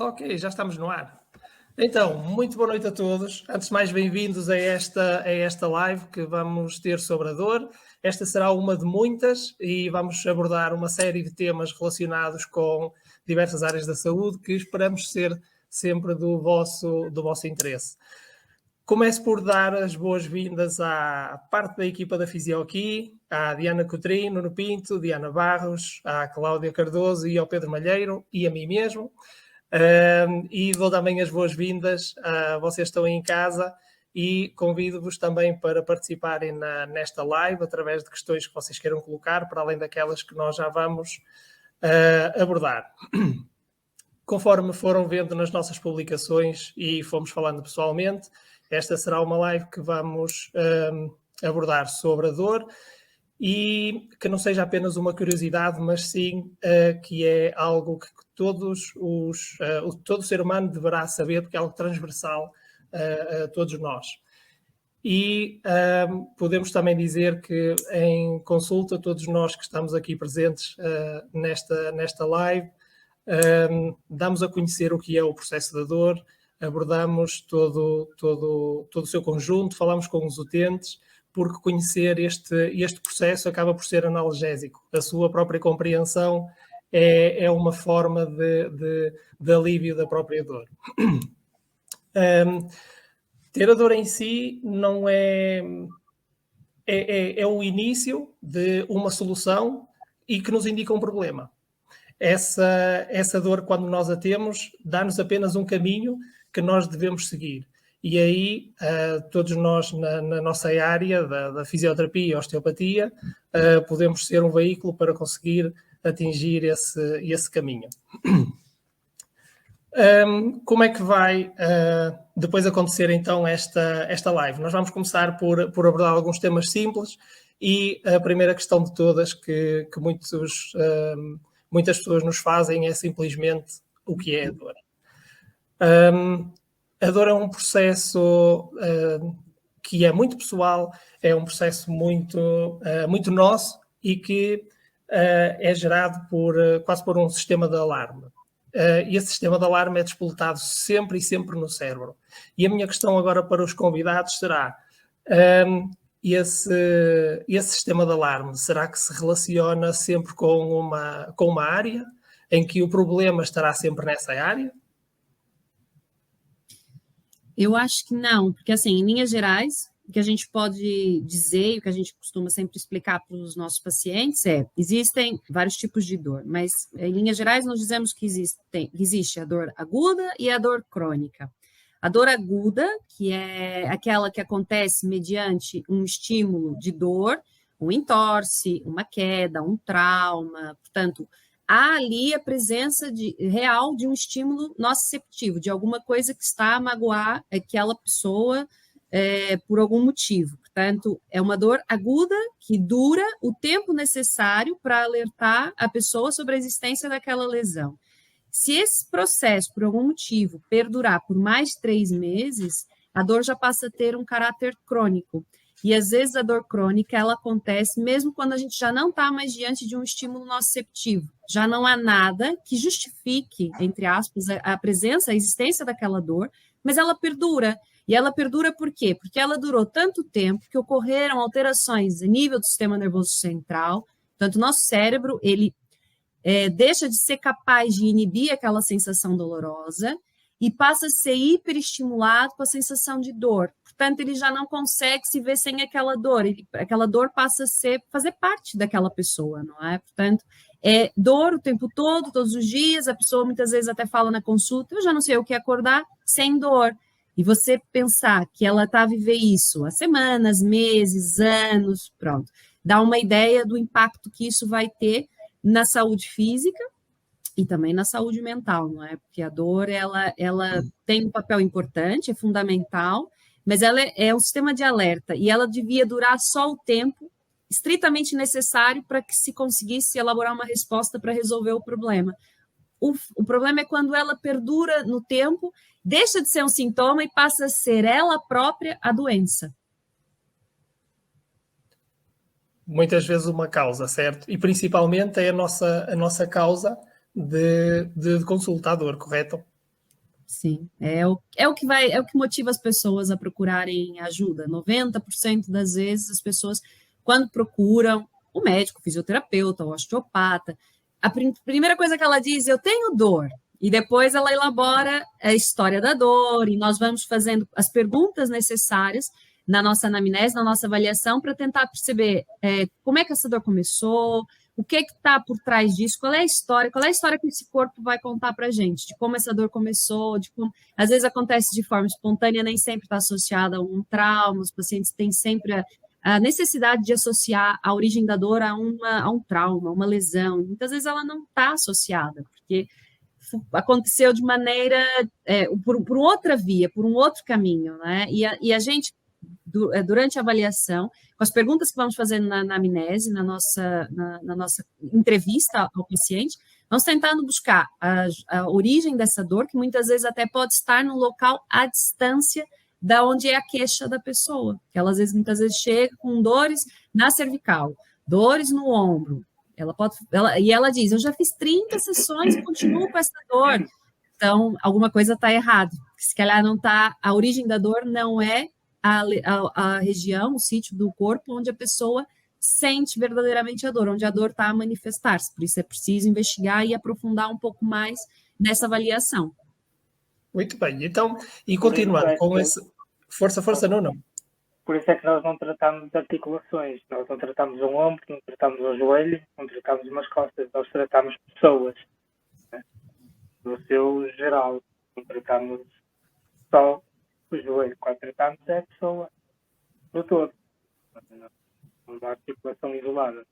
Ok, já estamos no ar. Então, muito boa noite a todos. Antes de mais, bem-vindos a esta live que vamos ter sobre a dor. Esta será uma de muitas e vamos abordar uma série de temas relacionados com diversas áreas da saúde que esperamos ser sempre do vosso interesse. Começo por dar as boas-vindas à parte da equipa da Fisio aqui, à Diana Coutrinho, Nuno Pinto, Diana Barros, à Cláudia Cardoso e ao Pedro Malheiro e a mim mesmo. E dou também as boas-vindas a vocês que estão em casa e convido-vos também para participarem nesta live através de questões que vocês queiram colocar, para além daquelas que nós já vamos abordar. Conforme foram vendo nas nossas publicações e fomos falando pessoalmente, esta será uma live que vamos abordar sobre a dor e que não seja apenas uma curiosidade, mas sim que é algo que todo ser humano deverá saber, porque é algo transversal a todos nós. E podemos também dizer que em consulta, todos nós que estamos aqui presentes nesta live, damos a conhecer o que é o processo da dor, abordamos todo o seu conjunto, falamos com os utentes, porque conhecer este processo acaba por ser analgésico. A sua própria compreensão é uma forma de alívio da própria dor. Ter a dor em si não é o início de uma solução e que nos indica um problema. Essa dor, quando nós a temos, dá-nos apenas um caminho que nós devemos seguir. E aí, todos nós, na nossa área da fisioterapia e osteopatia, podemos ser um veículo para conseguir atingir esse caminho. Como é que vai depois acontecer, então, esta live? Nós vamos começar por abordar alguns temas simples e a primeira questão de todas que muitas pessoas nos fazem é simplesmente o que é a dor. A dor é um processo que é muito pessoal, é um processo muito nosso e que é gerado quase por um sistema de alarme. E esse sistema de alarme é despoletado sempre e sempre no cérebro. E a minha questão agora para os convidados será: esse sistema de alarme, será que se relaciona sempre com uma área em que o problema estará sempre nessa área? Eu acho que não, porque assim, em linhas gerais, o que a gente pode dizer e o que a gente costuma sempre explicar para os nossos pacientes existem vários tipos de dor, mas em linhas gerais nós dizemos que existe a dor aguda e a dor crônica. A dor aguda, que é aquela que acontece mediante um estímulo de dor, um entorse, uma queda, um trauma, portanto, há ali a presença real de um estímulo nociceptivo, de alguma coisa que está a magoar aquela pessoa por algum motivo. Portanto, é uma dor aguda que dura o tempo necessário para alertar a pessoa sobre a existência daquela lesão. Se esse processo, por algum motivo, perdurar por mais de 3 meses, a dor já passa a ter um caráter crônico. E, às vezes, a dor crônica, ela acontece mesmo quando a gente já não está mais diante de um estímulo nociceptivo. Já não há nada que justifique, entre aspas, a presença, a existência daquela dor, mas ela perdura. E ela perdura por quê? Porque ela durou tanto tempo que ocorreram alterações a nível do sistema nervoso central. Portanto, o nosso cérebro, ele deixa de ser capaz de inibir aquela sensação dolorosa e passa a ser hiperestimulado com a sensação de dor. Portanto, ele já não consegue se ver sem aquela dor. Aquela dor passa a fazer parte daquela pessoa, não é? Portanto, é dor o tempo todo, todos os dias. A pessoa muitas vezes até fala na consulta: eu já não sei o que acordar sem dor. E você pensar que ela está a viver isso há semanas, meses, anos, pronto. Dá uma ideia do impacto que isso vai ter na saúde física e também na saúde mental, não é? Porque a dor, ela tem um papel importante, é fundamental, mas ela é um sistema de alerta e ela devia durar só o tempo estritamente necessário para que se conseguisse elaborar uma resposta para resolver o problema. O problema é quando ela perdura no tempo, deixa de ser um sintoma e passa a ser ela própria a doença. Muitas vezes uma causa, certo? E principalmente é a nossa causa de consulta à dor, correto? Sim, é o que motiva as pessoas a procurarem ajuda. 90% das vezes as pessoas, quando procuram o médico, o fisioterapeuta, o osteopata, a primeira coisa que ela diz, eu tenho dor. E depois ela elabora a história da dor, e nós vamos fazendo as perguntas necessárias na nossa anamnese, na nossa avaliação, para tentar perceber como é que essa dor começou, o que está por trás disso, qual é a história que esse corpo vai contar para a gente, de como essa dor começou, de como, às vezes acontece de forma espontânea, nem sempre está associada a um trauma, os pacientes têm sempre a necessidade de associar a origem da dor a um trauma, uma lesão, muitas vezes ela não está associada, porque aconteceu de maneira, por outra via, por um outro caminho, né? E a gente, durante a avaliação, com as perguntas que vamos fazer na anamnese, na nossa entrevista ao paciente, vamos tentando buscar a origem dessa dor, que muitas vezes até pode estar no local à distância da onde é a queixa da pessoa, que ela muitas vezes chega com dores na cervical, dores no ombro, ela diz, eu já fiz 30 sessões e continuo com essa dor, então alguma coisa está errada, se calhar não está, a origem da dor não é a região, o sítio do corpo onde a pessoa sente verdadeiramente a dor, onde a dor está a manifestar-se. Por isso é preciso investigar e aprofundar um pouco mais nessa avaliação. Muito bem, então, e continuando com esse... Força, não. Por isso é que nós não tratamos de articulações, nós não tratamos um ombro, não tratamos um joelho, não tratamos umas costas, nós tratamos pessoas, né? No seu geral, não tratamos só o joelho, quando tratamos é a pessoa do todo, não há articulação isolada.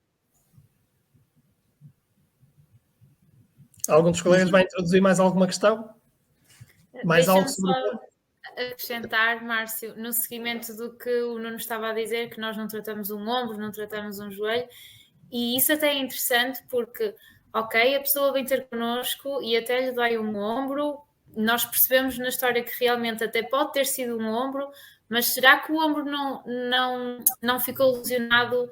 Algum dos colegas vai introduzir mais alguma questão? Mais algo sobre acrescentar, Márcio, no seguimento do que o Nuno estava a dizer, que nós não tratamos um ombro, não tratamos um joelho, e isso até é interessante porque, ok, a pessoa vem ter connosco e até lhe dói um ombro, nós percebemos na história que realmente até pode ter sido um ombro, mas será que o ombro não ficou lesionado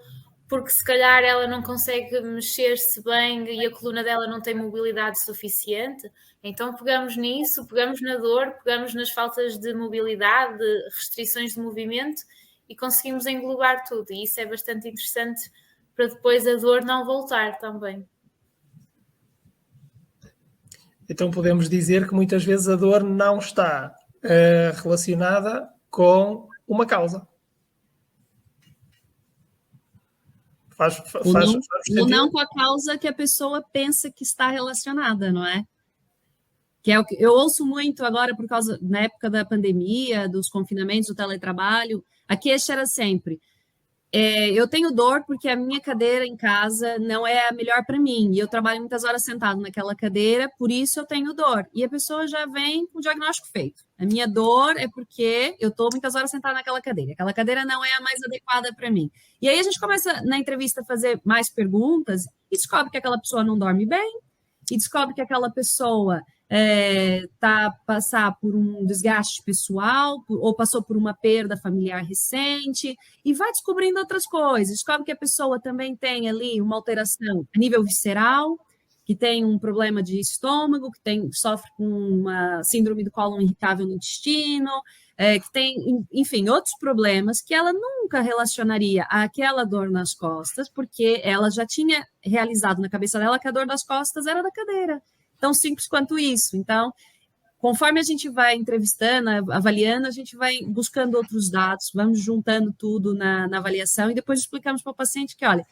porque se calhar ela não consegue mexer-se bem e a coluna dela não tem mobilidade suficiente? Então pegamos nisso, pegamos na dor, pegamos nas faltas de mobilidade, de restrições de movimento e conseguimos englobar tudo. E isso é bastante interessante para depois a dor não voltar também. Então podemos dizer que muitas vezes a dor não está relacionada com uma causa. Ou não com a causa que a pessoa pensa que está relacionada, não é? Que é o que eu ouço muito agora por causa, na época da pandemia, dos confinamentos, do teletrabalho, a queixa era sempre, eu tenho dor porque a minha cadeira em casa não é a melhor para mim, e eu trabalho muitas horas sentado naquela cadeira, por isso eu tenho dor. E a pessoa já vem com o diagnóstico feito. A minha dor é porque eu estou muitas horas sentada naquela cadeira. Aquela cadeira não é a mais adequada para mim. E aí a gente começa, na entrevista, a fazer mais perguntas e descobre que aquela pessoa não dorme bem, e descobre que aquela pessoa passar por um desgaste pessoal, ou passou por uma perda familiar recente, e vai descobrindo outras coisas. Descobre que a pessoa também tem ali uma alteração a nível visceral, que tem um problema de estômago, que sofre com uma síndrome do cólon irritável no intestino, que tem, enfim, outros problemas que ela nunca relacionaria àquela dor nas costas, porque ela já tinha realizado na cabeça dela que a dor das costas era da cadeira. Tão simples quanto isso. Então, conforme a gente vai entrevistando, avaliando, a gente vai buscando outros dados, vamos juntando tudo na avaliação e depois explicamos para o paciente que, olha,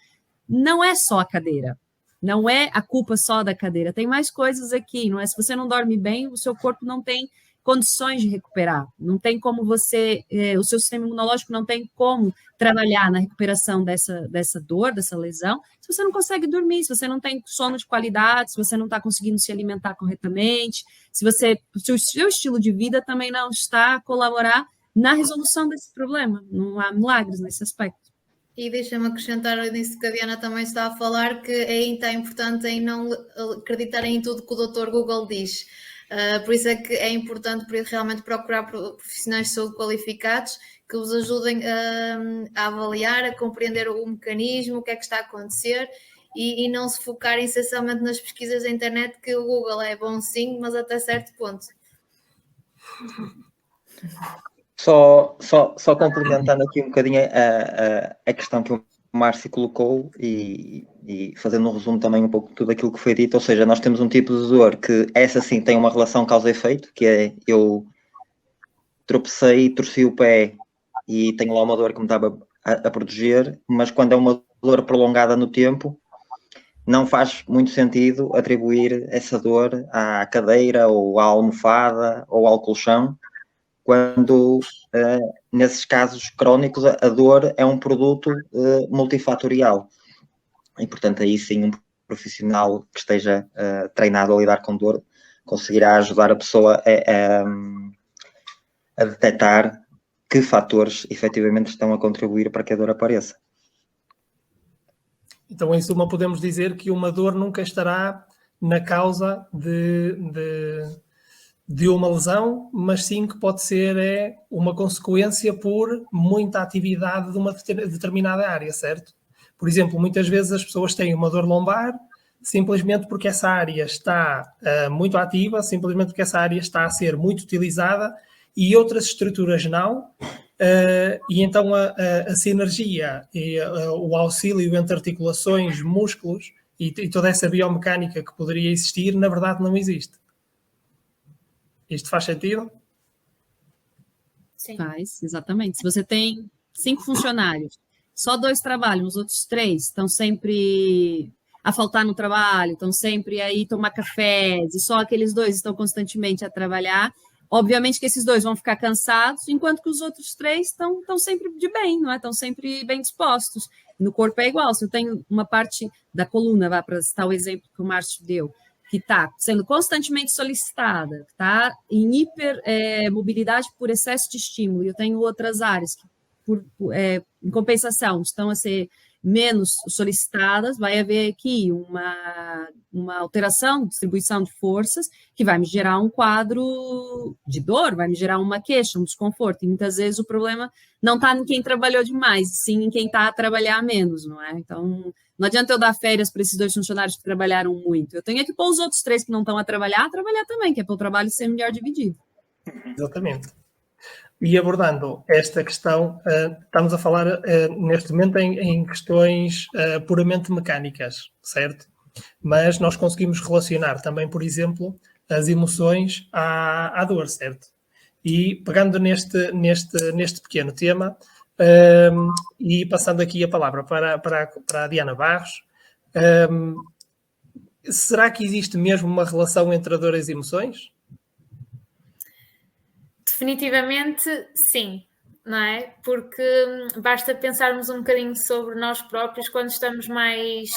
não é só a cadeira, não é a culpa só da cadeira, tem mais coisas aqui, não é? Se você não dorme bem, o seu corpo não tem condições de recuperar, não tem como o seu sistema imunológico não tem como trabalhar na recuperação dessa dor, dessa lesão, se você não consegue dormir, se você não tem sono de qualidade, se você não está conseguindo se alimentar corretamente, se o seu estilo de vida também não está a colaborar na resolução desse problema, não há milagres nesse aspecto. E deixa-me acrescentar nisso que a Diana também está a falar, que é importante em não acreditarem em tudo que o Dr. Google diz. Por isso é que é importante realmente procurar profissionais de saúde qualificados que os ajudem a avaliar, a compreender o mecanismo, o que é que está a acontecer e não se focarem essencialmente nas pesquisas da internet, que o Google é bom sim, mas até certo ponto. Só complementando aqui um bocadinho a questão que o Márcio colocou e fazendo um resumo também um pouco de tudo aquilo que foi dito, ou seja, nós temos um tipo de dor que essa sim tem uma relação causa e efeito, que é eu tropecei, torci o pé e tenho lá uma dor que me estava a proteger, mas quando é uma dor prolongada no tempo, não faz muito sentido atribuir essa dor à cadeira ou à almofada ou ao colchão, quando nesses casos crónicos a dor é um produto multifatorial. E, portanto, aí sim um profissional que esteja treinado a lidar com dor conseguirá ajudar a pessoa a detectar que fatores efetivamente estão a contribuir para que a dor apareça. Então, em suma, podemos dizer que uma dor nunca estará na causa de uma lesão, mas sim que pode ser uma consequência por muita atividade de uma determinada área, certo? Por exemplo, muitas vezes as pessoas têm uma dor lombar simplesmente porque essa área está muito ativa, simplesmente porque essa área está a ser muito utilizada e outras estruturas não. E então a sinergia e o auxílio entre articulações, músculos e toda essa biomecânica que poderia existir, na verdade não existe. Isto faz sentido? Sim. Faz, exatamente. Se você tem 5 funcionários, só 2 trabalham, os outros 3 estão sempre a faltar no trabalho, estão sempre aí tomar café, e só aqueles 2 estão constantemente a trabalhar, obviamente que esses 2 vão ficar cansados, enquanto que os outros 3 estão sempre de bem, não é? Estão sempre bem dispostos. No corpo é igual, se eu tenho uma parte da coluna, vai para citar o exemplo que o Márcio deu, que está sendo constantemente solicitada, está em hipermobilidade por excesso de estímulo, e eu tenho outras áreas que, em compensação, estão a ser menos solicitadas, vai haver aqui uma alteração, distribuição de forças, que vai me gerar um quadro de dor, vai me gerar uma queixa, um desconforto, e muitas vezes o problema não está em quem trabalhou demais, sim em quem está a trabalhar menos, não é? Então, não adianta eu dar férias para esses 2 funcionários que trabalharam muito, eu tenho que pôr os outros 3 que não estão a trabalhar também, que é para o trabalho ser melhor dividido. Exatamente. E abordando esta questão, estamos a falar neste momento em questões puramente mecânicas, certo? Mas nós conseguimos relacionar também, por exemplo, as emoções à dor, certo? E pegando neste pequeno tema e passando aqui a palavra para a Diana Barros, será que existe mesmo uma relação entre a dor e as emoções? Definitivamente sim, não é? Porque basta pensarmos um bocadinho sobre nós próprios quando estamos mais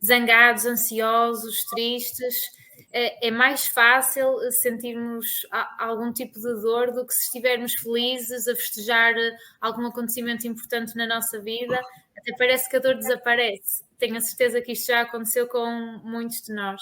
zangados, ansiosos, tristes. É mais fácil sentirmos algum tipo de dor do que se estivermos felizes a festejar algum acontecimento importante na nossa vida. Até parece que a dor desaparece. Tenho a certeza que isto já aconteceu com muitos de nós.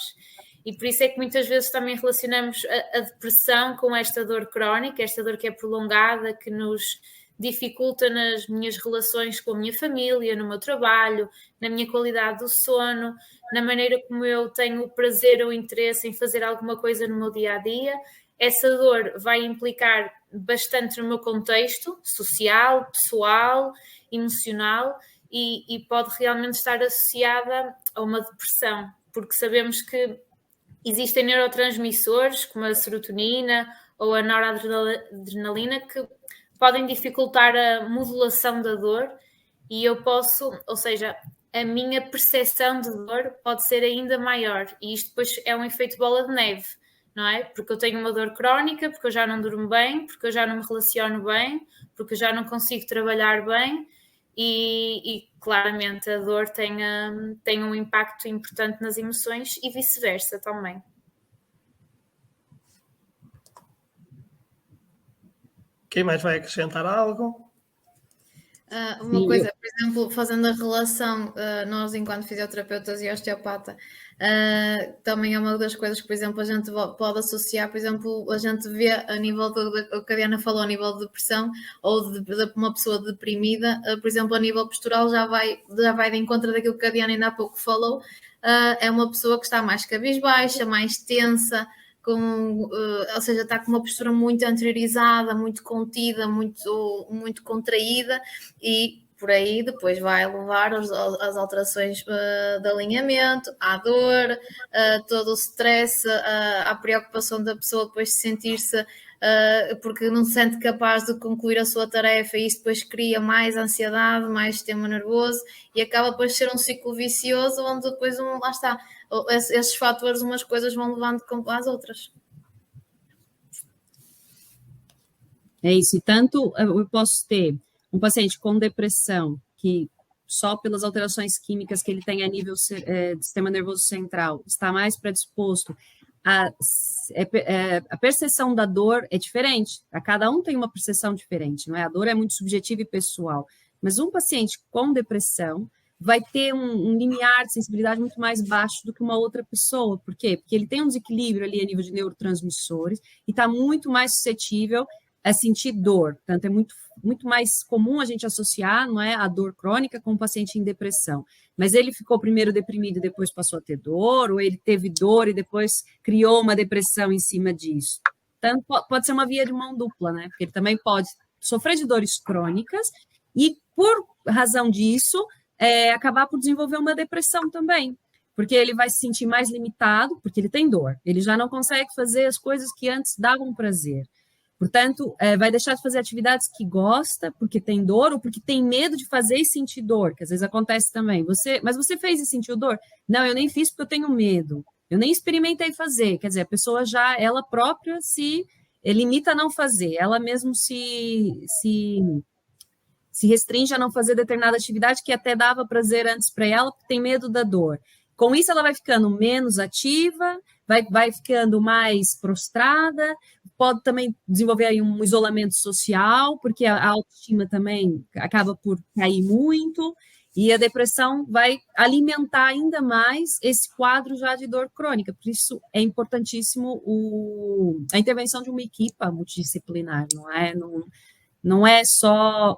E por isso é que muitas vezes também relacionamos a depressão com esta dor crónica, esta dor que é prolongada, que nos dificulta nas minhas relações com a minha família, no meu trabalho, na minha qualidade do sono, na maneira como eu tenho o prazer ou interesse em fazer alguma coisa no meu dia-a-dia. Essa dor vai implicar bastante no meu contexto social, pessoal, emocional e pode realmente estar associada a uma depressão, porque sabemos que existem neurotransmissores como a serotonina ou a noradrenalina que podem dificultar a modulação da dor e eu posso, ou seja, a minha percepção de dor pode ser ainda maior e isto depois é um efeito bola de neve, não é? Porque eu tenho uma dor crónica, porque eu já não durmo bem, porque eu já não me relaciono bem, porque eu já não consigo trabalhar bem e claramente a dor tem um impacto importante nas emoções e vice-versa também. Quem mais vai acrescentar algo? Uma coisa, por exemplo, fazendo a relação, nós enquanto fisioterapeutas e osteopata, também é uma das coisas que, por exemplo, a gente pode associar, por exemplo, a gente vê a nível do que a Diana falou, a nível de depressão ou de uma pessoa deprimida, por exemplo, a nível postural já vai de encontro daquilo que a Diana ainda há pouco falou, é uma pessoa que está mais cabisbaixa, mais tensa, ou seja, está com uma postura muito anteriorizada, muito contida, muito contraída, e por aí depois vai levar às alterações de alinhamento, à dor, todo o stress, à preocupação da pessoa depois de sentir-se, porque não se sente capaz de concluir a sua tarefa, e isso depois cria mais ansiedade, mais sistema nervoso, e acaba depois de ser um ciclo vicioso, onde depois, lá está, esses fatores, umas coisas vão levando às outras. É isso, e tanto eu posso ter um paciente com depressão, que só pelas alterações químicas que ele tem a nível do sistema nervoso central, está mais predisposto a percepção da dor é diferente, a cada um tem uma percepção diferente, não é? A dor é muito subjetiva e pessoal, mas um paciente com depressão vai ter um limiar de sensibilidade muito mais baixo do que uma outra pessoa. Por quê? Porque ele tem um desequilíbrio ali a nível de neurotransmissores e está muito mais suscetível a sentir dor. Portanto, é muito mais comum a gente associar, não é, a dor crônica com o paciente em depressão. Mas ele ficou primeiro deprimido e depois passou a ter dor, ou ele teve dor e depois criou uma depressão em cima disso. Então, pode ser uma via de mão dupla, né? Porque ele também pode sofrer de dores crônicas e, por razão disso, acabar por desenvolver uma depressão também. Porque ele vai se sentir mais limitado, porque ele tem dor. Ele já não consegue fazer as coisas que antes davam prazer. Portanto, vai deixar de fazer atividades que gosta, porque tem dor, ou porque tem medo de fazer e sentir dor, que às vezes acontece também. Mas você fez e sentiu dor? Não, eu nem fiz porque eu tenho medo. Eu nem experimentei fazer. Quer dizer, a pessoa já, ela própria se limita a não fazer. Ela mesmo se restringe a não fazer determinada atividade que até dava prazer antes para ela, porque tem medo da dor. Com isso, ela vai ficando menos ativa, vai ficando mais prostrada, pode também desenvolver aí um isolamento social, porque a autoestima também acaba por cair muito, e a depressão vai alimentar ainda mais esse quadro já de dor crônica. Por isso, é importantíssimo a intervenção de uma equipe multidisciplinar, não é só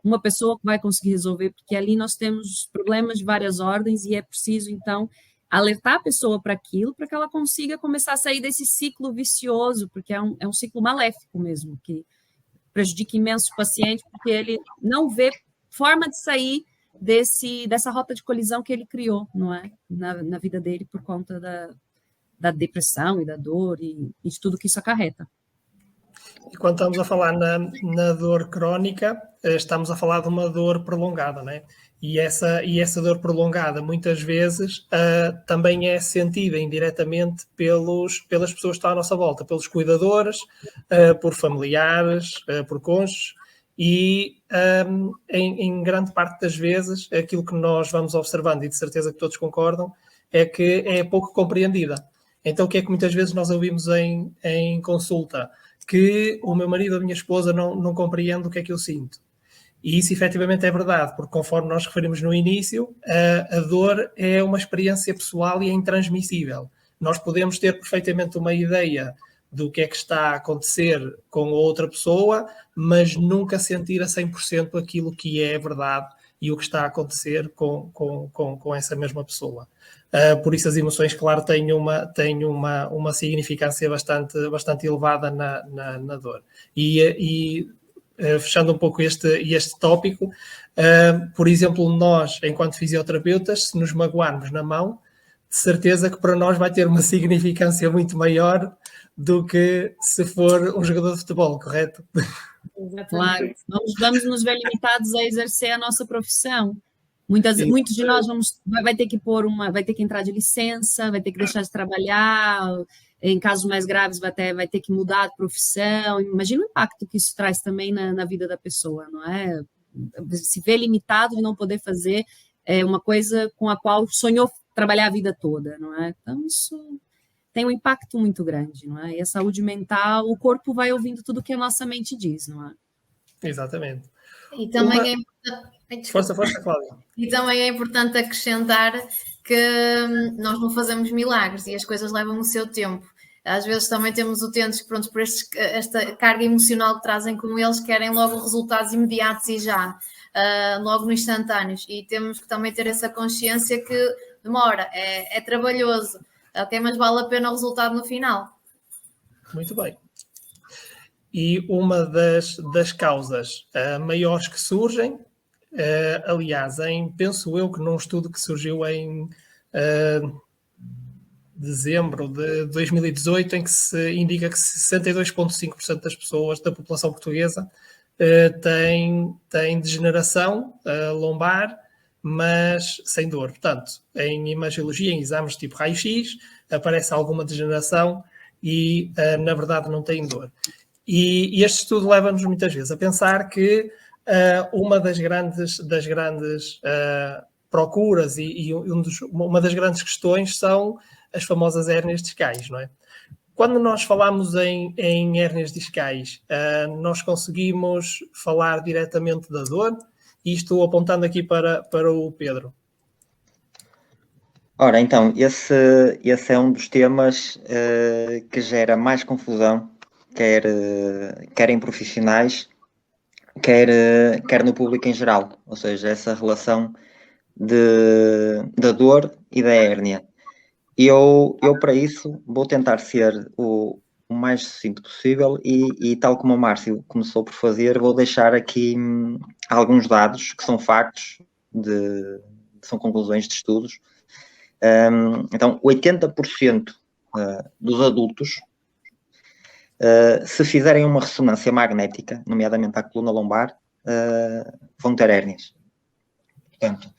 uma pessoa que vai conseguir resolver, porque ali nós temos problemas de várias ordens e é preciso, então, alertar a pessoa para aquilo, para que ela consiga começar a sair desse ciclo vicioso, porque é um ciclo maléfico mesmo, que prejudica imenso o paciente, porque ele não vê forma de sair dessa rota de colisão que ele criou, não é? Na vida dele, por conta da depressão e da dor e de tudo que isso acarreta. E quando estamos a falar na dor crónica, estamos a falar de uma dor prolongada, né? E essa dor prolongada, muitas vezes, também é sentida indiretamente pelas pessoas que estão à nossa volta, pelos cuidadores, por familiares, por cônjuges, e em grande parte das vezes, aquilo que nós vamos observando, e de certeza que todos concordam, é que é pouco compreendida. Então, o que é que muitas vezes nós ouvimos em consulta? Que o meu marido ou a minha esposa não compreende o que é que eu sinto. E isso efetivamente é verdade, porque conforme nós referimos no início, a dor é uma experiência pessoal e é intransmissível. Nós podemos ter perfeitamente uma ideia do que é que está a acontecer com a outra pessoa, mas nunca sentir a 100% aquilo que é verdade e o que está a acontecer com essa mesma pessoa. Por isso as emoções, claro, têm uma significância bastante elevada na dor. E fechando um pouco este tópico, por exemplo, nós, enquanto fisioterapeutas, se nos magoarmos na mão, de certeza que para nós vai ter uma significância muito maior do que se for um jogador de futebol, correto? Claro, vamos nos ver limitados a exercer a nossa profissão. Muitos de nós vai ter que entrar de licença, vai ter que deixar de trabalhar, em casos mais graves vai ter que mudar de profissão. Imagina o impacto que isso traz também na vida da pessoa, não é? Se ver limitado de não poder fazer uma coisa com a qual sonhou trabalhar a vida toda, não é? Então, isso tem um impacto muito grande, não é? E a saúde mental, o corpo vai ouvindo tudo que a nossa mente diz, não é? Exatamente. E também é importante... Força, Cláudia. E também é importante acrescentar que nós não fazemos milagres e as coisas levam o seu tempo. Às vezes também temos utentes que, pronto, por esta carga emocional que trazem com eles, querem logo resultados imediatos e já, logo no instantâneos. E temos que também ter essa consciência que demora, é trabalhoso. Ok, mas vale a pena o resultado no final. Muito bem. E uma das causas maiores que surgem, aliás, penso eu que num estudo que surgiu em dezembro de 2018, em que se indica que 62,5% das pessoas da população portuguesa tem degeneração lombar, mas sem dor. Portanto, em imagiologia, em exames tipo raio-x, aparece alguma degeneração e, na verdade, não tem dor. E este estudo leva-nos muitas vezes a pensar que uma das grandes procuras e uma das grandes questões são as famosas hérnias discais, não é? Quando nós falamos em hérnias discais, nós conseguimos falar diretamente da dor, e estou apontando aqui para o Pedro. Ora, então, esse é um dos temas que gera mais confusão, quer em profissionais, quer no público em geral, ou seja, essa relação da dor e da hérnia. Eu para isso vou tentar ser o mais sucinto possível e tal como o Márcio começou por fazer, vou deixar aqui alguns dados que são factos, são conclusões de estudos. Então, 80% dos adultos, se fizerem uma ressonância magnética, nomeadamente à coluna lombar, vão ter hérnias. Portanto,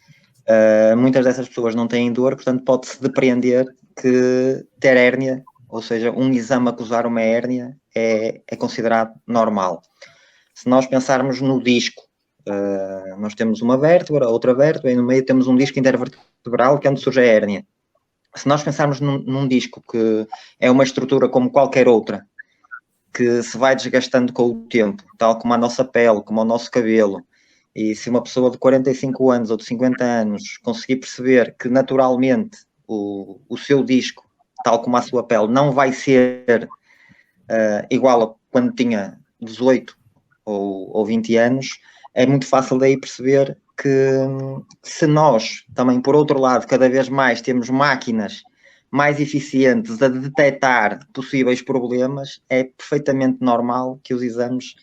muitas dessas pessoas não têm dor, portanto pode-se depreender que ter hérnia, ou seja, um exame acusar uma hérnia, é considerado normal. Se nós pensarmos no disco, nós temos uma vértebra, outra vértebra, e no meio temos um disco intervertebral, que é onde surge a hérnia. Se nós pensarmos num disco que é uma estrutura como qualquer outra, que se vai desgastando com o tempo, tal como a nossa pele, como o nosso cabelo, e se uma pessoa de 45 anos ou de 50 anos conseguir perceber que naturalmente o seu disco, tal como a sua pele, não vai ser igual a quando tinha 18 ou 20 anos, é muito fácil daí perceber que se nós também, por outro lado, cada vez mais temos máquinas mais eficientes a detectar possíveis problemas, é perfeitamente normal que os exames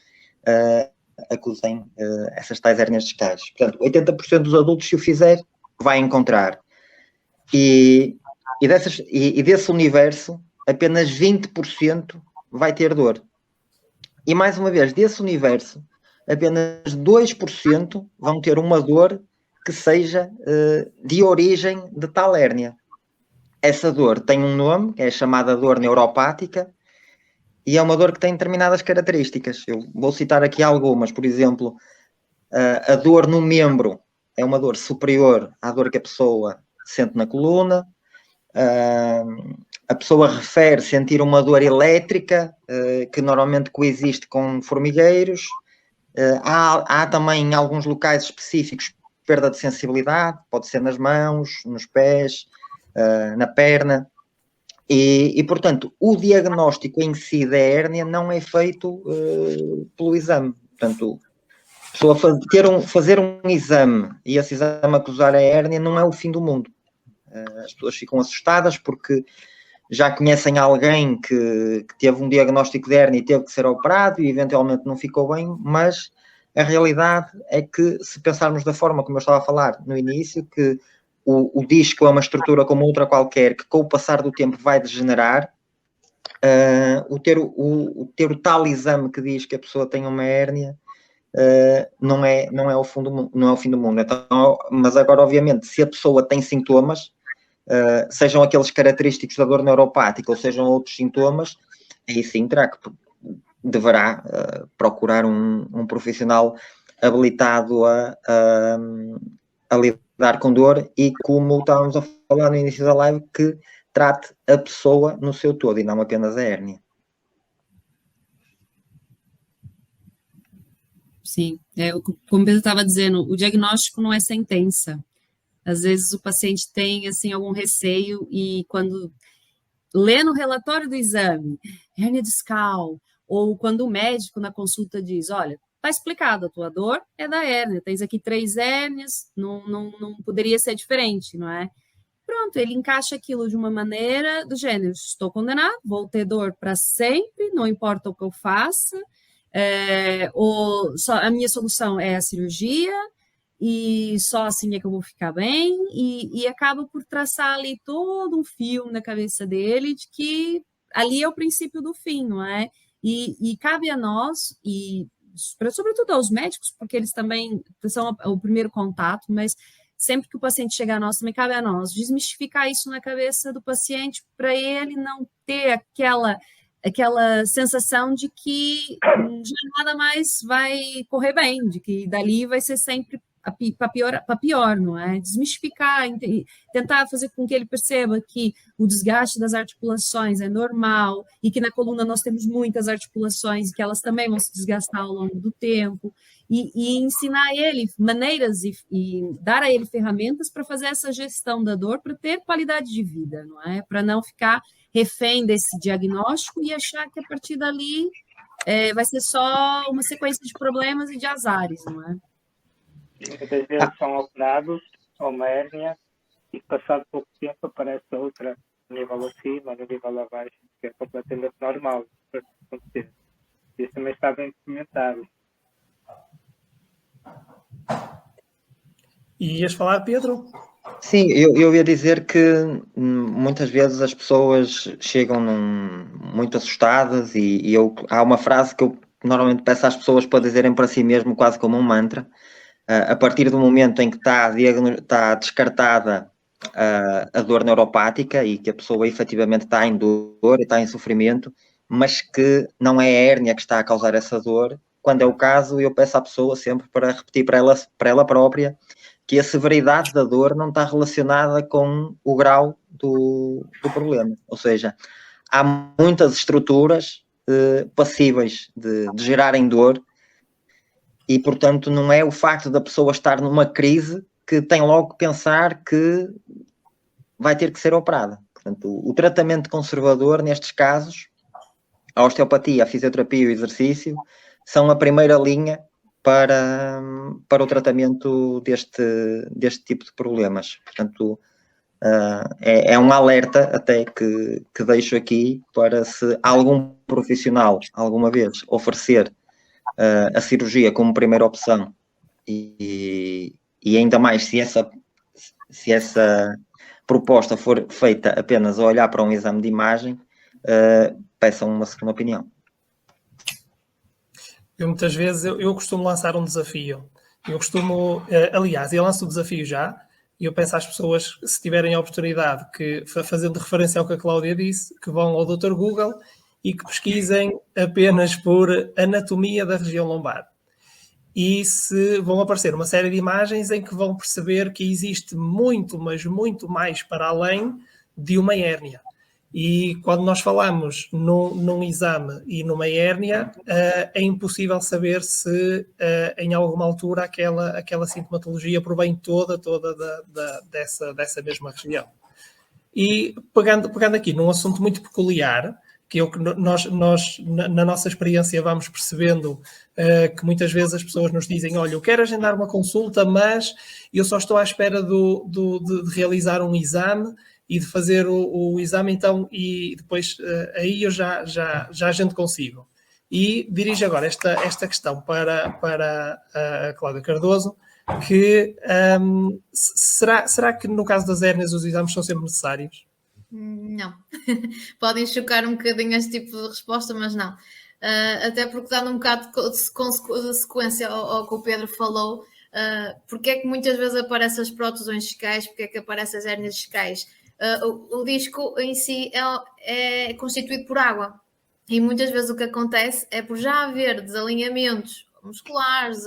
acusem essas tais hérnias discais. Portanto, 80% dos adultos, se o fizer, vai encontrar. E desse universo, apenas 20% vai ter dor. E mais uma vez, desse universo, apenas 2% vão ter uma dor que seja de origem de tal hérnia. Essa dor tem um nome, que é chamada dor neuropática, e é uma dor que tem determinadas características. Eu vou citar aqui algumas. Por exemplo, a dor no membro é uma dor superior à dor que a pessoa sente na coluna. A pessoa refere sentir uma dor elétrica, que normalmente coexiste com formigueiros. Há também em alguns locais específicos perda de sensibilidade, pode ser nas mãos, nos pés, na perna. E, portanto, o diagnóstico em si da hérnia não é feito pelo exame. Portanto, a pessoa fazer um exame e esse exame acusar a hérnia não é o fim do mundo. As pessoas ficam assustadas porque já conhecem alguém que teve um diagnóstico de hérnia e teve que ser operado e eventualmente não ficou bem, mas a realidade é que, se pensarmos da forma como eu estava a falar no início, que o disco é uma estrutura como outra qualquer, que com o passar do tempo vai degenerar, ter o tal exame que diz que a pessoa tem uma hérnia não é o fim do mundo. Então, mas agora, obviamente, se a pessoa tem sintomas, sejam aqueles característicos da dor neuropática ou sejam outros sintomas, aí sim deverá procurar um profissional habilitado a lidar com dor e, como estávamos a falar no início da live, que trate a pessoa no seu todo e não apenas a hérnia. Sim, como o Pedro estava dizendo, o diagnóstico não é sentença. Às vezes o paciente tem assim algum receio e quando lê no relatório do exame, hérnia discal, ou quando o médico na consulta diz, olha, está explicado, a tua dor é da hérnia, tens aqui 3 hérnias, não poderia ser diferente, não é? pronto, ele encaixa aquilo de uma maneira do gênero, estou condenado, vou ter dor para sempre, não importa o que eu faça, ou só, a minha solução é a cirurgia, e só assim é que eu vou ficar bem, e acaba por traçar ali todo um filme na cabeça dele de que ali é o princípio do fim, não é? E cabe a nós, e sobretudo aos médicos, porque eles também são o primeiro contato, mas sempre que o paciente chegar a nós, também cabe a nós desmistificar isso na cabeça do paciente para ele não ter aquela sensação de que já nada mais vai correr bem, de que dali vai ser sempre para pior, não é? Desmistificar, tentar fazer com que ele perceba que o desgaste das articulações é normal e que na coluna nós temos muitas articulações e que elas também vão se desgastar ao longo do tempo e ensinar a ele maneiras e dar a ele ferramentas para fazer essa gestão da dor, para ter qualidade de vida, não é? Para não ficar refém desse diagnóstico e achar que a partir dali vai ser só uma sequência de problemas e de azares, não é? Muitas vezes são operados a uma hérnia e passado pouco tempo aparece outra no nível acima, no nível abaixo, que é completamente normal para acontecer. Isso também está bem documentado. E ias falar, Pedro? Sim, eu ia dizer que muitas vezes as pessoas chegam muito assustadas e há uma frase que eu normalmente peço às pessoas para dizerem para si mesmo quase como um mantra. A partir do momento em que está descartada a dor neuropática e que a pessoa efetivamente está em dor, está em sofrimento, mas que não é a hérnia que está a causar essa dor, quando é o caso, eu peço à pessoa sempre para repetir para ela própria que a severidade da dor não está relacionada com o grau do problema. Ou seja, há muitas estruturas passíveis de gerarem dor e, portanto, não é o facto da pessoa estar numa crise que tem logo que pensar que vai ter que ser operada. Portanto, o tratamento conservador, nestes casos, a osteopatia, a fisioterapia e o exercício são a primeira linha para o tratamento deste tipo de problemas. Portanto, é um alerta até que deixo aqui para se algum profissional alguma vez oferecer a cirurgia como primeira opção e ainda mais se essa proposta for feita apenas a olhar para um exame de imagem, peçam uma segunda opinião. Eu muitas vezes eu costumo lançar um desafio. Eu costumo, aliás, eu lanço o desafio já e eu peço às pessoas, se tiverem a oportunidade, que fazendo referência ao que a Cláudia disse, que vão ao Dr. Google e que pesquisem apenas por anatomia da região lombar. E se vão aparecer uma série de imagens em que vão perceber que existe muito, mas muito mais para além de uma hérnia. E quando nós falamos num exame e numa hérnia, é impossível saber se em alguma altura aquela sintomatologia provém toda dessa mesma região. E pegando aqui num assunto muito peculiar, que nós na nossa experiência vamos percebendo que muitas vezes as pessoas nos dizem, olha, eu quero agendar uma consulta, mas eu só estou à espera de realizar um exame e de fazer o exame, então, e depois aí eu já agendo consigo. E dirijo agora esta questão para a Cláudia Cardoso, que será que no caso das hérnias os exames são sempre necessários? Não. Podem chocar um bocadinho este tipo de resposta, mas não. Até porque dando um bocado de sequência ao que o Pedro falou, porque é que muitas vezes aparecem as protusões discais, porque é que aparecem as hérnias discais? O disco em si é constituído por água e muitas vezes o que acontece é por já haver desalinhamentos musculares,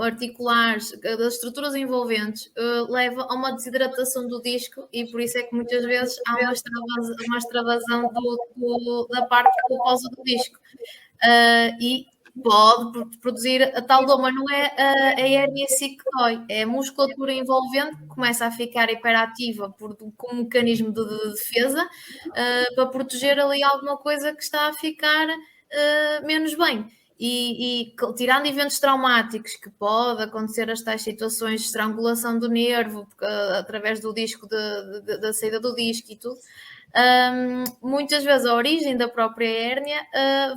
articulares, das estruturas envolventes, leva a uma desidratação do disco e por isso é que muitas vezes há uma extravasão da parte pulposa do disco. E pode produzir a tal dor, mas não é a hérnia em si que dói, é a musculatura envolvente que começa a ficar hiperativa com um mecanismo de defesa para proteger ali alguma coisa que está a ficar menos bem. tirando eventos traumáticos, que pode acontecer as tais situações de estrangulação do nervo, através do disco, da saída do disco e tudo, muitas vezes a origem da própria hérnia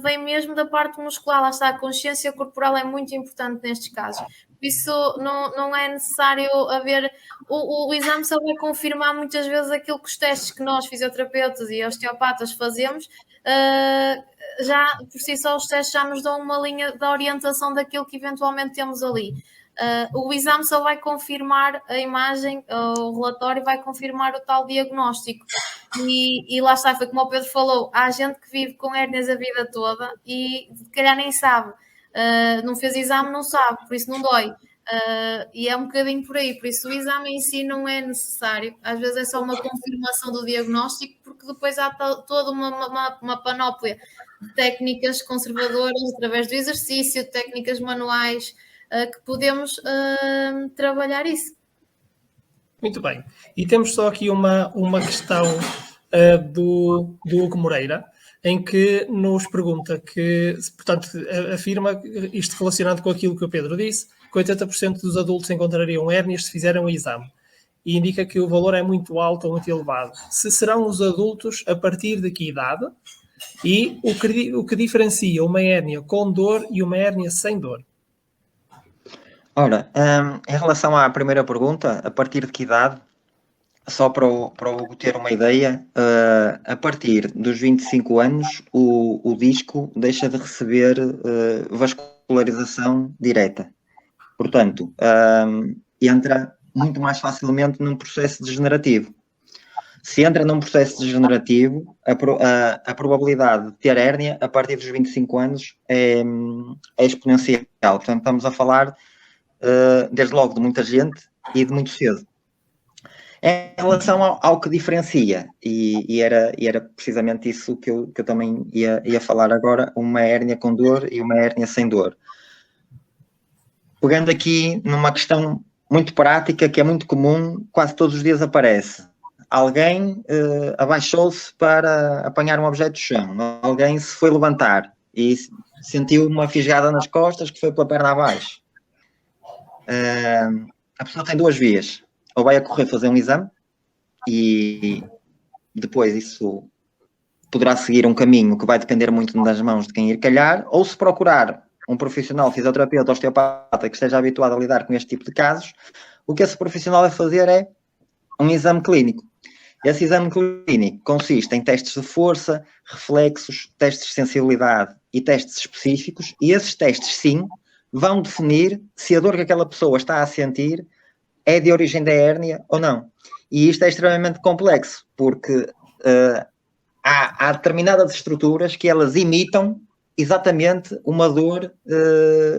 vem mesmo da parte muscular. Lá está, a consciência corporal é muito importante nestes casos. Por isso não é necessário haver... O exame só vai confirmar muitas vezes aquilo que os testes que nós, fisioterapeutas e osteopatas, fazemos. Já por si só os testes já nos dão uma linha da orientação daquilo que eventualmente temos ali. O exame só vai confirmar a imagem, o relatório vai confirmar o tal diagnóstico. E lá está, foi como o Pedro falou, há gente que vive com hérnias a vida toda e se calhar nem sabe. Não fez exame, não sabe, por isso não dói. E é um bocadinho por aí, por isso o exame em si não é necessário, às vezes é só uma confirmação do diagnóstico, porque depois há toda uma panóplia de técnicas conservadoras através do exercício, técnicas manuais, que podemos trabalhar isso. Muito bem. E temos só aqui uma questão do Hugo Moreira, em que nos pergunta que, portanto, afirma, isto relacionado com aquilo que o Pedro disse, que 80% dos adultos encontrariam hérnias se fizerem o exame. E indica que o valor é muito alto ou muito elevado. Se serão os adultos a partir de que idade? E o que diferencia uma hérnia com dor e uma hérnia sem dor? Ora, em relação à primeira pergunta, a partir de que idade? Só para o Hugo ter uma ideia, a partir dos 25 anos, o disco deixa de receber vascularização direta. Portanto, entra muito mais facilmente num processo degenerativo. Se entra num processo degenerativo, a probabilidade de ter hérnia a partir dos 25 anos é exponencial. Portanto, estamos a falar, desde logo, de muita gente e de muito cedo. Em relação ao que diferencia, e era precisamente isso que eu também ia falar agora, uma hérnia com dor e uma hérnia sem dor. Pegando aqui numa questão muito prática, que é muito comum, quase todos os dias aparece. Alguém abaixou-se para apanhar um objeto do chão, alguém se foi levantar e sentiu uma fisgada nas costas que foi pela perna abaixo. A pessoa tem duas vias. Ou vai a correr fazer um exame e depois isso poderá seguir um caminho que vai depender muito das mãos de quem ir calhar, ou se procurar um profissional fisioterapeuta, osteopata que esteja habituado a lidar com este tipo de casos, o que esse profissional vai fazer é um exame clínico. Esse exame clínico consiste em testes de força, reflexos, testes de sensibilidade e testes específicos, e esses testes, sim, vão definir se a dor que aquela pessoa está a sentir é de origem da hérnia ou não. E isto é extremamente complexo, porque há determinadas estruturas que elas imitam exatamente uma dor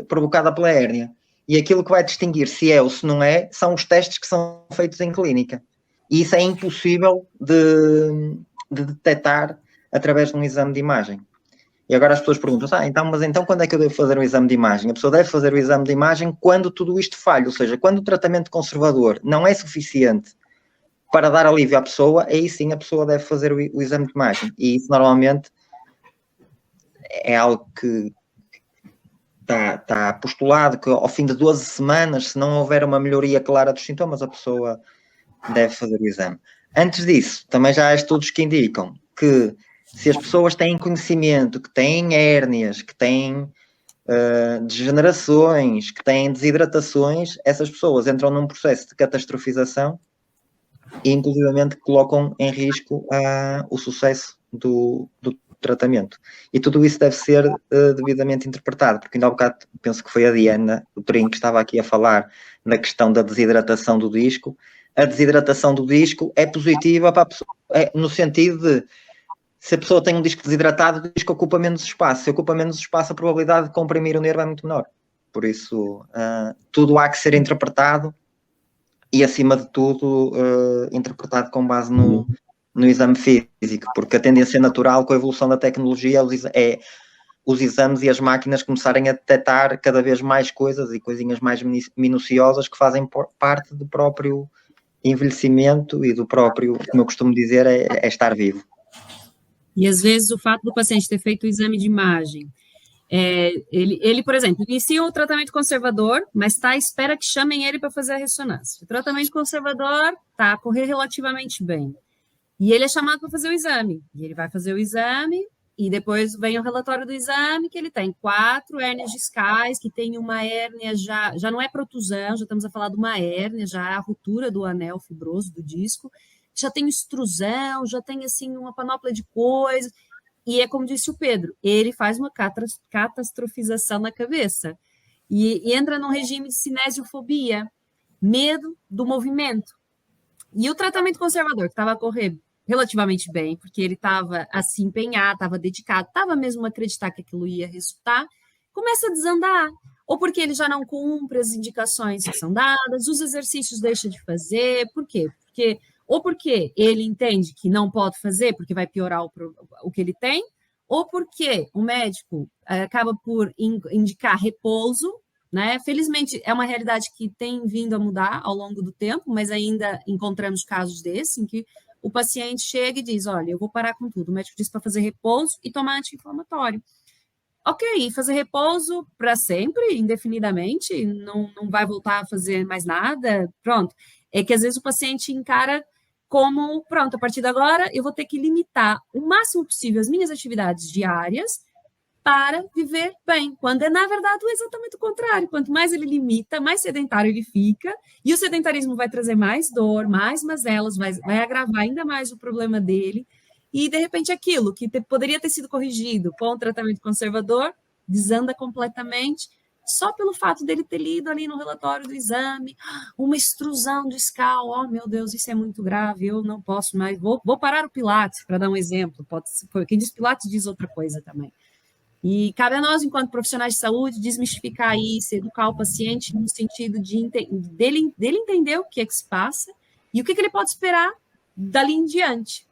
provocada pela hérnia. E aquilo que vai distinguir se é ou se não é, são os testes que são feitos em clínica. E isso é impossível de detectar através de um exame de imagem. E agora as pessoas perguntam, mas então quando é que eu devo fazer um exame de imagem? A pessoa deve fazer o exame de imagem quando tudo isto falha, ou seja, quando o tratamento conservador não é suficiente para dar alívio à pessoa, aí sim a pessoa deve fazer o exame de imagem. E isso normalmente é algo que está postulado, que ao fim de 12 semanas, se não houver uma melhoria clara dos sintomas, a pessoa deve fazer o exame. Antes disso, também já há estudos que indicam que se as pessoas têm conhecimento, que têm hérnias, que têm degenerações, que têm desidratações, essas pessoas entram num processo de catastrofização e, inclusivamente, colocam em risco o sucesso do tratamento. E tudo isso deve ser devidamente interpretado, porque ainda há bocado, penso que foi a Diana, o Trin, que estava aqui a falar na questão da desidratação do disco. A desidratação do disco é positiva para a pessoa, no sentido de, se a pessoa tem um disco desidratado, o disco ocupa menos espaço. Se ocupa menos espaço, a probabilidade de comprimir o nervo é muito menor. Por isso, tudo há que ser interpretado e, acima de tudo, interpretado com base no exame físico, porque a tendência natural com a evolução da tecnologia é os exames e as máquinas começarem a detectar cada vez mais coisas e coisinhas mais minuciosas que fazem parte do próprio envelhecimento e do próprio, como eu costumo dizer, é estar vivo. E às vezes o fato do paciente ter feito o exame de imagem Ele, por exemplo, inicia o tratamento conservador, mas está à espera que chamem ele para fazer a ressonância. O tratamento conservador está a correr relativamente bem. E ele é chamado para fazer o exame. E ele vai fazer o exame, e depois vem o relatório do exame, que ele tem 4 hérnias discais, que tem uma hérnia já não é protusão, já estamos a falar de uma hérnia, já é a ruptura do anel fibroso do disco, já tem extrusão, já tem, assim, uma panóplia de coisas. E é como disse o Pedro, ele faz uma catastrofização na cabeça. E entra num regime de cinesiofobia, medo do movimento. E o tratamento conservador, que estava a correr relativamente bem, porque ele estava a se empenhar, estava dedicado, estava mesmo a acreditar que aquilo ia resultar, começa a desandar. Ou porque ele já não cumpre as indicações que são dadas, os exercícios deixa de fazer. Por quê? Ou porque ele entende que não pode fazer, porque vai piorar o que ele tem, ou porque o médico acaba por indicar repouso, né? Felizmente, é uma realidade que tem vindo a mudar ao longo do tempo, mas ainda encontramos casos desses, em que o paciente chega e diz, olha, eu vou parar com tudo. O médico diz para fazer repouso e tomar anti-inflamatório. Ok, fazer repouso para sempre, indefinidamente, não vai voltar a fazer mais nada, pronto. É que às vezes o paciente encara como, pronto, a partir de agora eu vou ter que limitar o máximo possível as minhas atividades diárias para viver bem, quando é, na verdade, exatamente o contrário. Quanto mais ele limita, mais sedentário ele fica, e o sedentarismo vai trazer mais dor, mais mazelas, vai agravar ainda mais o problema dele, e, de repente, aquilo que poderia ter sido corrigido com o tratamento conservador, desanda completamente, só pelo fato dele ter lido ali no relatório do exame, uma extrusão discal, oh, meu Deus, isso é muito grave, eu não posso mais, vou parar o Pilates, para dar um exemplo, quem diz Pilates diz outra coisa também. E cabe a nós, enquanto profissionais de saúde, desmistificar isso, educar o paciente no sentido dele entender o que é que se passa e o que ele pode esperar dali em diante.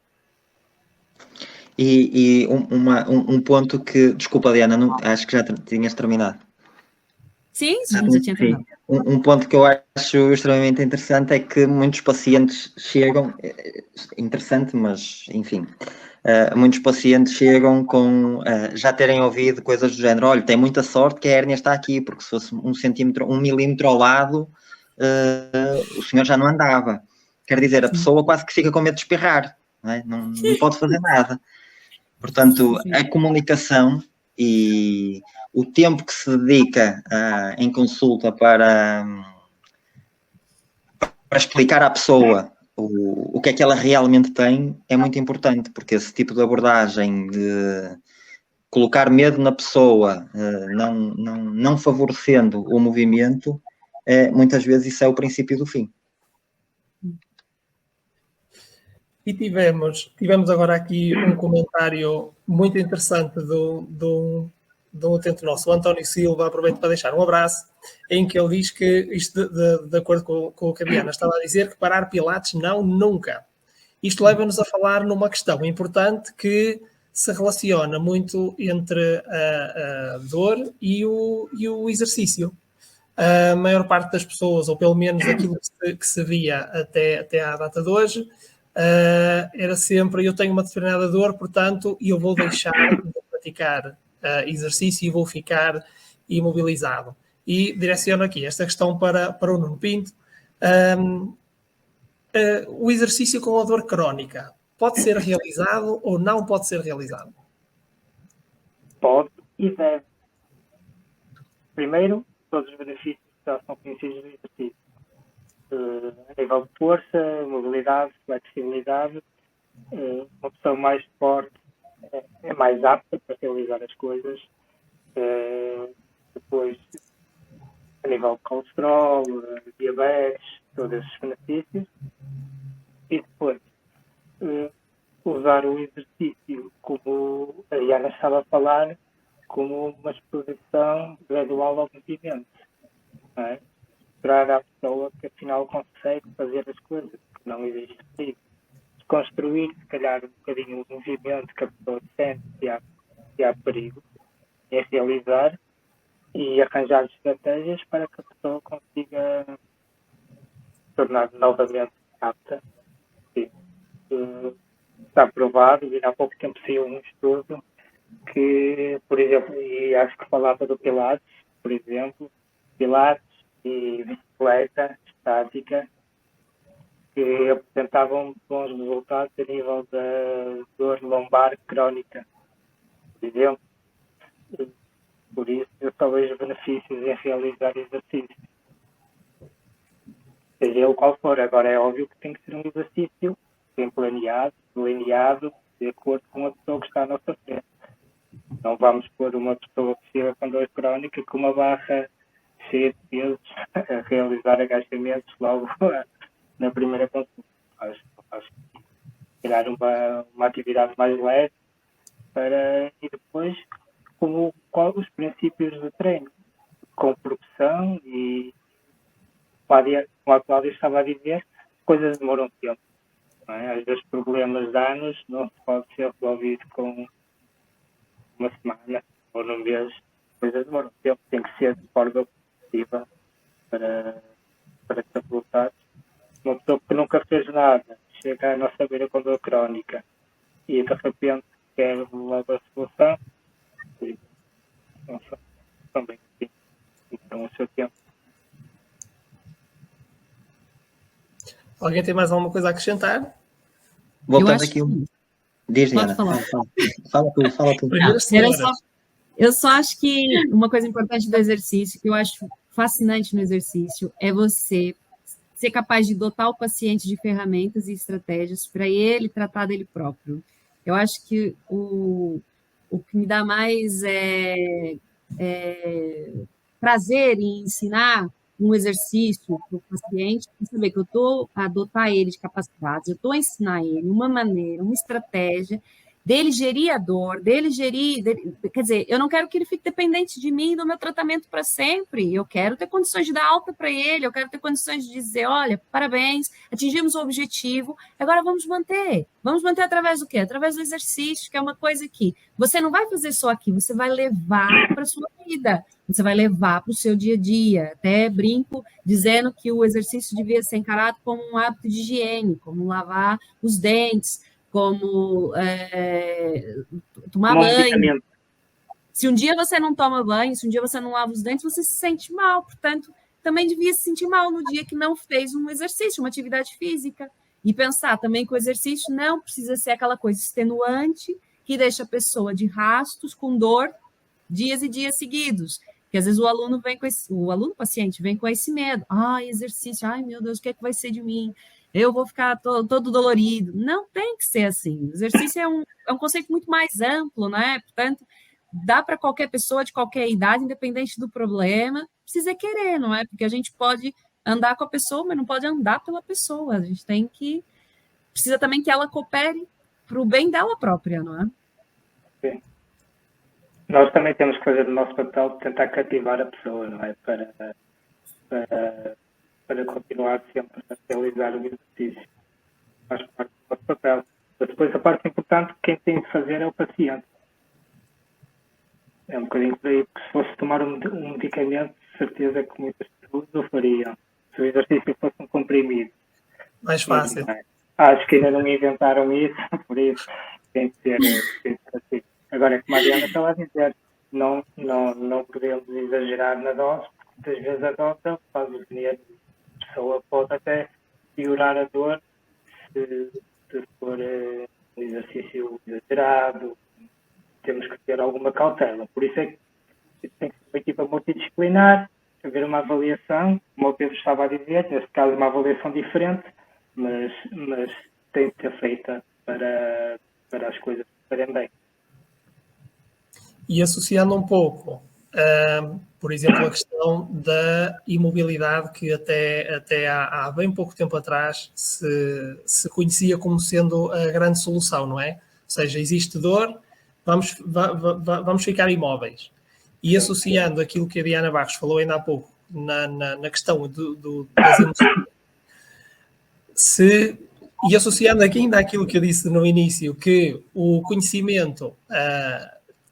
E um ponto que, desculpa, Diana, acho que já tinhas terminado. Sim, já tinha terminado. Um ponto que eu acho extremamente interessante é que muitos pacientes chegam, interessante, mas enfim, muitos pacientes chegam com já terem ouvido coisas do género, olha, tem muita sorte que a hérnia está aqui, porque se fosse 1 milímetro ao lado, o senhor já não andava. Quer dizer, a pessoa quase que fica com medo de espirrar, não é? Não pode fazer nada. Portanto, a comunicação e o tempo que se dedica em consulta para explicar à pessoa o que é que ela realmente tem é muito importante, porque esse tipo de abordagem de colocar medo na pessoa, não favorecendo o movimento, muitas vezes isso é o princípio do fim. E tivemos agora aqui um comentário muito interessante de um utente nosso, o António Silva, aproveito para deixar um abraço, em que ele diz que, isto de acordo com o que a Diana estava a dizer, que parar Pilates não, nunca. Isto leva-nos a falar numa questão importante que se relaciona muito entre a dor e o exercício. A maior parte das pessoas, ou pelo menos aquilo que se via até à data de hoje, era sempre, eu tenho uma determinada dor, portanto, eu vou deixar de praticar exercício e vou ficar imobilizado. E direciono aqui esta questão para o Nuno Pinto. O exercício com a dor crónica pode ser realizado ou não pode ser realizado? Pode e deve. Primeiro, todos os benefícios já são conhecidos do exercício. A nível de força, mobilidade, flexibilidade, uma pessoa mais forte é mais apta para realizar as coisas. Depois, a nível de colesterol, diabetes, todos esses benefícios. E depois, usar o exercício, como a Diana estava a falar, como uma exposição gradual ao movimento. Não é? Mostrar à pessoa que afinal consegue fazer as coisas, que não existe perigo. Desconstruir, se calhar, um bocadinho o movimento que a pessoa sente se há perigo, é realizar e arranjar estratégias para que a pessoa consiga tornar novamente apta. Está provado, e há pouco tempo saiu um estudo que, por exemplo, e acho que falava do Pilates, por exemplo, Pilates e bicicleta estática, que apresentavam bons resultados a nível da dor lombar crónica, por exemplo. Por isso, eu só vejo benefícios em realizar exercício, seja ele qual for. Agora, é óbvio que tem que ser um exercício bem planeado, delineado, de acordo com a pessoa que está à nossa frente. Não vamos pôr uma pessoa que chega com dor crónica com uma barra cheia de pesos a realizar agachamentos logo na primeira consulta. Acho que criar uma atividade mais leve e depois qual os princípios de treino, com progressão e, como a Cláudia estava a dizer, coisas demoram tempo. Não é? Às vezes problemas de anos não se pode ser resolvido com uma semana ou num mês, coisas demoram tempo, tem que ser de forma positiva para ter resultados. Uma pessoa que nunca fez nada, chega à nossa beira com dor crónica e de repente quer logo a solução, não são bem assim, então o seu tempo. Alguém tem mais alguma coisa a acrescentar? Voltando aqui Diz, Diana. Fala tu. Eu só acho que uma coisa importante do exercício, que eu acho fascinante no exercício, é você ser capaz de dotar o paciente de ferramentas e estratégias para ele tratar dele próprio. Eu acho que o que me dá mais prazer em ensinar um exercício para o paciente, é saber que eu estou a dotar ele de capacidades, eu estou a ensinar ele uma maneira, uma estratégia dele gerir a dor, quer dizer, eu não quero que ele fique dependente de mim e do meu tratamento para sempre, eu quero ter condições de dar alta para ele, eu quero ter condições de dizer, olha, parabéns, atingimos o objetivo, agora vamos manter através do quê? Através do exercício, que é uma coisa que você não vai fazer só aqui, você vai levar para a sua vida, você vai levar para o seu dia a dia, até brinco dizendo que o exercício devia ser encarado como um hábito de higiene, como lavar os dentes, como tomar banho. Se um dia você não toma banho, se um dia você não lava os dentes, você se sente mal. Portanto, também devia se sentir mal no dia que não fez um exercício, uma atividade física. E pensar também que o exercício não precisa ser aquela coisa extenuante que deixa a pessoa de rastos, com dor, dias e dias seguidos. Porque às vezes o paciente vem com esse medo. Exercício, meu Deus, o que é que vai ser de mim? Eu vou ficar todo dolorido. Não tem que ser assim. O exercício é um conceito muito mais amplo, né? Portanto, dá para qualquer pessoa de qualquer idade, independente do problema, precisa querer, não é? Porque a gente pode andar com a pessoa, mas não pode andar pela pessoa. A gente precisa também que ela coopere para o bem dela própria, não é? Sim. Nós também temos que fazer o nosso papel de tentar cativar a pessoa, não é? Para continuar sempre a realizar o exercício. Faz parte do nosso papel. Mas depois a parte importante, quem tem de fazer é o paciente. É um bocadinho por aí, porque se fosse tomar um medicamento, de certeza que muitas pessoas o fariam. Se o exercício fosse um comprimido. Mais fácil. Acho que ainda não inventaram isso, por isso tem de ser assim. Agora, como a Diana estava a dizer, não podemos exagerar na dose, porque muitas vezes a dose faz o dinheiro. A pessoa pode até piorar a dor se for um exercício exagerado. Temos que ter alguma cautela. Por isso é que tem que ser uma equipa multidisciplinar, haver uma avaliação, como o Pedro estava a dizer, neste caso uma avaliação diferente, mas tem de ser feita para as coisas estarem bem. E associando um pouco, por exemplo, a questão da imobilidade, que até há bem pouco tempo atrás se conhecia como sendo a grande solução, não é? Ou seja, existe dor, vamos ficar imóveis. E associando aquilo que a Diana Barros falou ainda há pouco, na questão das emoções, e associando aqui ainda aquilo que eu disse no início, que o conhecimento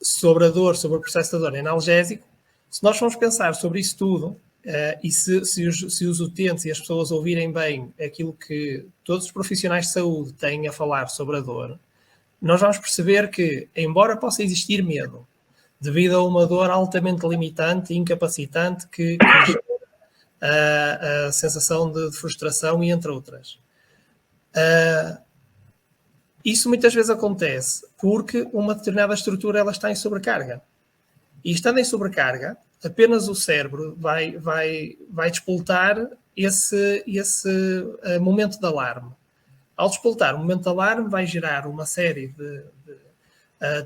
sobre a dor, sobre o processo da dor analgésico, se nós formos pensar sobre isso tudo, e se os utentes e as pessoas ouvirem bem aquilo que todos os profissionais de saúde têm a falar sobre a dor, nós vamos perceber que, embora possa existir medo, devido a uma dor altamente limitante e incapacitante que gera a sensação de frustração e entre outras. Isso muitas vezes acontece porque uma determinada estrutura ela está em sobrecarga. E estando em sobrecarga, apenas o cérebro vai despoltar esse momento de alarme. Ao despoltar o momento de alarme, vai gerar uma série de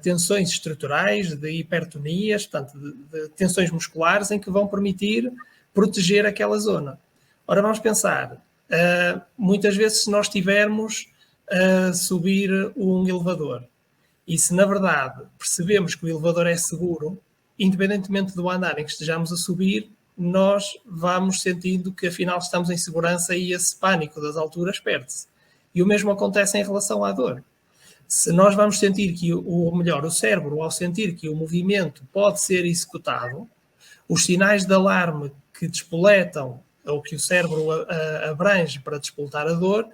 tensões estruturais, de hipertonias, portanto, de tensões musculares em que vão permitir proteger aquela zona. Ora, vamos pensar, muitas vezes se nós tivermos a subir um elevador e se na verdade percebemos que o elevador é seguro, independentemente do andar em que estejamos a subir, nós vamos sentindo que afinal estamos em segurança e esse pânico das alturas perde-se. E o mesmo acontece em relação à dor. Se nós vamos sentir que, ou melhor, o cérebro, ao sentir que o movimento pode ser executado, os sinais de alarme que despoletam, ou que o cérebro abrange para despoletar a dor,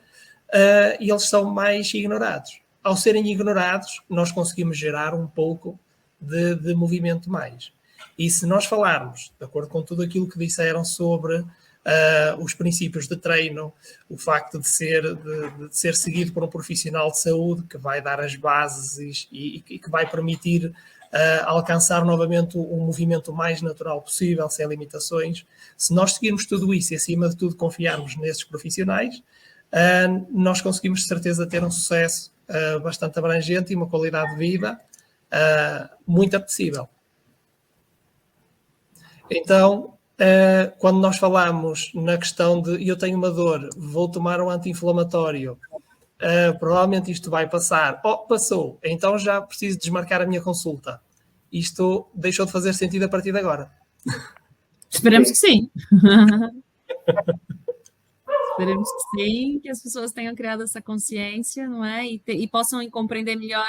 eles são mais ignorados. Ao serem ignorados, nós conseguimos gerar um pouco de movimento mais. E se nós falarmos, de acordo com tudo aquilo que disseram sobre os princípios de treino, o facto de ser seguido por um profissional de saúde que vai dar as bases e que vai permitir alcançar novamente um movimento mais natural possível, sem limitações, se nós seguirmos tudo isso e acima de tudo confiarmos nesses profissionais, nós conseguimos de certeza ter um sucesso bastante abrangente e uma qualidade de vida muito apetecível. Então, quando nós falamos na questão de eu tenho uma dor, vou tomar um anti-inflamatório, provavelmente isto vai passar. Passou, então já preciso desmarcar a minha consulta. Isto deixou de fazer sentido a partir de agora. Esperamos que sim. Esperemos que sim, que as pessoas tenham criado essa consciência, não é? E possam compreender melhor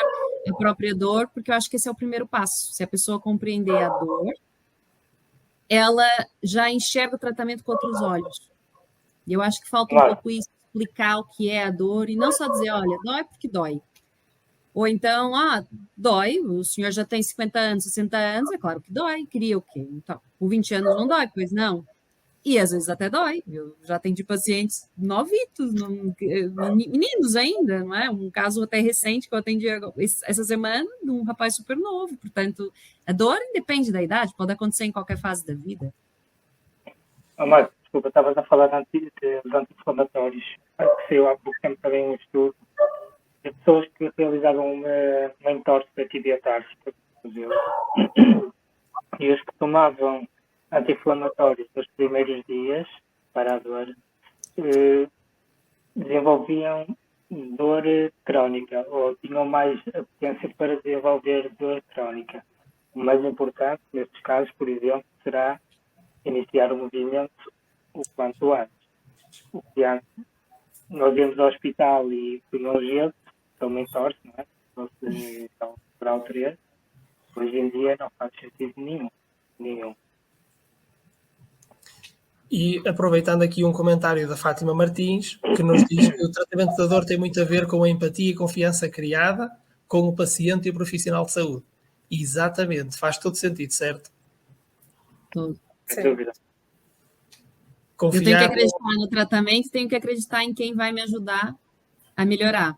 a própria dor, porque eu acho que esse é o primeiro passo. Se a pessoa compreender a dor, ela já enxerga o tratamento com outros olhos. E eu acho que falta um pouco isso, explicar o que é a dor, e não só dizer, olha, dói porque dói. Ou então, dói, o senhor já tem 50 anos, 60 anos, é claro que dói, queria o quê? Então, com 20 anos não dói, pois não. E às vezes até dói. Eu já atendi pacientes novitos, meninos ainda, não é? Um caso até recente que eu atendi essa semana, de um rapaz super novo. Portanto, a dor independe da idade, pode acontecer em qualquer fase da vida. Marco, desculpa, estavas a falar dos anti-inflamatórios. Que saiu há pouco tempo também um estudo de pessoas que realizavam uma entorse antibiotárgica, e os que tomavam anti-inflamatórios nos primeiros dias para a dor desenvolviam dor crónica ou tinham mais a potência para desenvolver dor crónica. O mais importante nestes casos, por exemplo, será iniciar o movimento o quanto antes. O que antes nós íamos ao hospital e punham um gesso, uma entorse, não é? Então, grau 3. Hoje em dia não faz sentido nenhum. E aproveitando aqui um comentário da Fátima Martins, que nos diz que o tratamento da dor tem muito a ver com a empatia e confiança criada com o paciente e o profissional de saúde. Exatamente, faz todo sentido, certo? Todo. Sem dúvida. Eu tenho que acreditar no tratamento, tenho que acreditar em quem vai me ajudar a melhorar.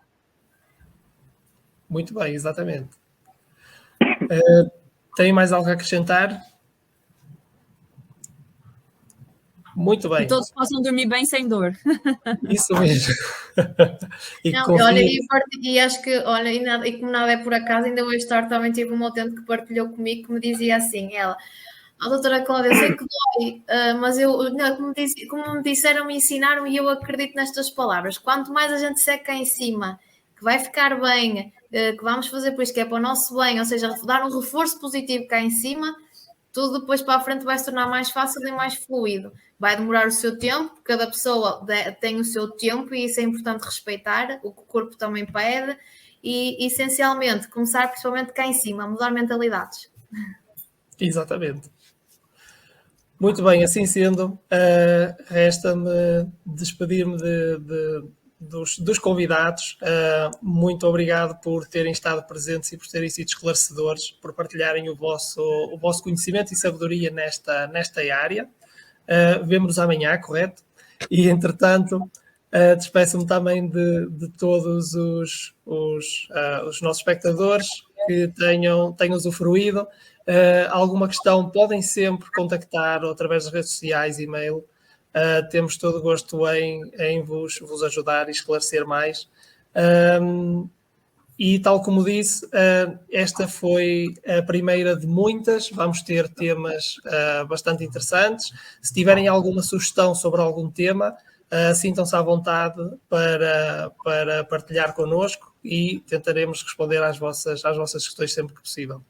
Muito bem, exatamente. Tem mais algo a acrescentar? Muito bem. Que todos possam dormir bem sem dor. Isso mesmo. E acho que, olha, e como nada é por acaso, ainda hoje tarde também tive uma utente que partilhou comigo que me dizia assim, ela, doutora Cláudia, eu sei que dói, mas como me disseram, me ensinaram e eu acredito nestas palavras. Quanto mais a gente seca cá em cima, que vai ficar bem, que vamos fazer por isso, que é para o nosso bem, ou seja, dar um reforço positivo cá em cima, tudo depois para a frente vai se tornar mais fácil e mais fluido. Vai demorar o seu tempo, cada pessoa tem o seu tempo e isso é importante respeitar, o que o corpo também pede e, essencialmente, começar principalmente cá em cima, mudar mentalidades. Exatamente. Muito bem, assim sendo, resta-me despedir-me dos convidados. Muito obrigado por terem estado presentes e por terem sido esclarecedores, por partilharem o vosso conhecimento e sabedoria nesta área. Vemo-nos amanhã, correto? E, entretanto, despeço-me também de todos os nossos espectadores que tenham usufruído. Alguma questão, podem sempre contactar ou através das redes sociais, e-mail. Temos todo o gosto em vos ajudar e esclarecer mais. E tal como disse, esta foi a primeira de muitas. Vamos ter temas bastante interessantes. Se tiverem alguma sugestão sobre algum tema, sintam-se à vontade para partilhar connosco e tentaremos responder às vossas questões sempre que possível.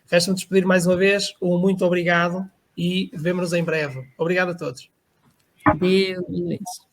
Resta-me despedir mais uma vez. Um muito obrigado e vemo-nos em breve. Obrigado a todos. Adeus, boa noite.